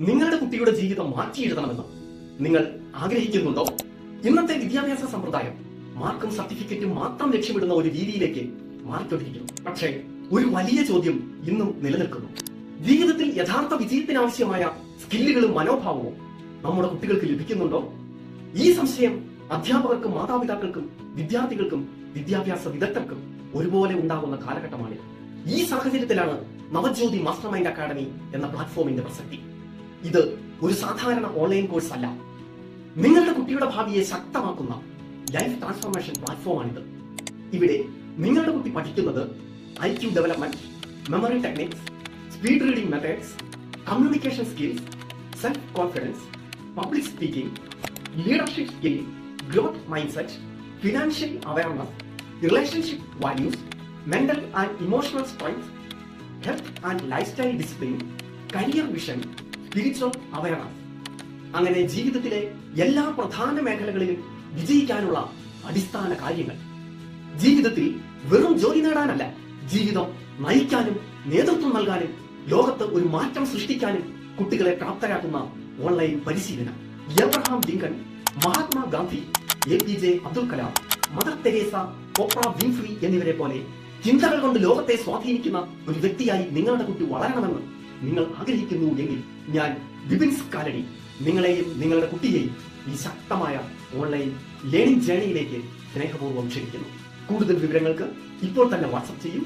നിങ്ങളുടെ കുട്ടിയുടെ ജീവിതം മാറ്റിയെഴുതണമെന്ന് നിങ്ങൾ ആഗ്രഹിക്കുന്നുണ്ടോ? ഇന്നത്തെ വിദ്യാഭ്യാസ സമ്പ്രദായം മാർക്കും സർട്ടിഫിക്കറ്റും മാത്രം ലക്ഷ്യമിടുന്ന ഒരു രീതിയിലേക്ക് മാറിക്കൊണ്ടിരിക്കുന്നു. പക്ഷേ ഒരു വലിയ ചോദ്യം ഇന്നും നിലനിൽക്കുന്നു. ജീവിതത്തിൽ യഥാർത്ഥ വിജയത്തിനാവശ്യമായ സ്കില്ലുകളും മനോഭാവവും നമ്മുടെ കുട്ടികൾക്ക് ലഭിക്കുന്നുണ്ടോ? ഈ സംശയം അധ്യാപകർക്കും മാതാപിതാക്കൾക്കും വിദ്യാർത്ഥികൾക്കും വിദ്യാഭ്യാസ വിദഗ്ധർക്കും ഒരുപോലെ ഉണ്ടാകുന്ന കാലഘട്ടമാണിത്. ഈ സാഹചര്യത്തിലാണ് നവജ്യോതി മാസ്റ്റർ മൈൻഡ് അക്കാഡമി എന്ന പ്ലാറ്റ്ഫോമിന്റെ പ്രസക്തി. ഇത് ഒരു സാധാരണ ഓൺലൈൻ കോഴ്സ് അല്ല. നിങ്ങളുടെ കുട്ടിയുടെ ഭാവിയെ ശക്തമാക്കുന്ന ലൈഫ് ട്രാൻസ്ഫോർമേഷൻ പ്ലാറ്റ്ഫോമാണിത്. ഇവിടെ നിങ്ങളുടെ കുട്ടി പഠിക്കുന്നത് IQ development, memory techniques, speed reading methods, communication skills, self confidence, public speaking, leadership skill, growth mindset, financial awareness, relationship values, mental and emotional strength, health and life style discipline, career vision, spiritual awareness. അങ്ങനെ ജീവിതത്തിലെ എല്ലാ പ്രധാന മേഖലകളിലും വിജയിക്കാനുള്ള അടിസ്ഥാന കാര്യങ്ങൾ. ജീവിതത്തിൽ വെറും ജോലി നേടാനല്ല, ജീവിതം നയിക്കാനും നേതൃത്വം നൽകാനും ലോകത്ത് ഒരു മാറ്റം സൃഷ്ടിക്കാനും കുട്ടികളെ പ്രാപ്തരാക്കുന്ന ഓൺലൈൻ പരിശീലനം. Abraham Lincoln, Mahatma Gandhi, APJ Abdul Kalam, Mother Teresa, Oprah Winfrey എന്നിവരെ പോലെ ചിന്തകൾ കൊണ്ട് ലോകത്തെ സ്വാധീനിക്കുന്ന ഒരു വ്യക്തിയായി നിങ്ങളുടെ കുട്ടി വളരണമെന്ന് നിങ്ങൾ ആഗ്രഹിക്കുന്നു എങ്കിൽ ഞാൻ വിപിൻസ് കാലടി നിങ്ങളെയും നിങ്ങളുടെ കുട്ടിയെയും ഈ ശക്തമായ ഓൺലൈൻ ലേണിംഗ് ജേണിയിലേക്ക് സ്നേഹപൂർവ്വം ക്ഷണിക്കുന്നു. കൂടുതൽ വിവരങ്ങൾക്ക് ഇപ്പോൾ തന്നെ വാട്സപ്പ് ചെയ്യൂ.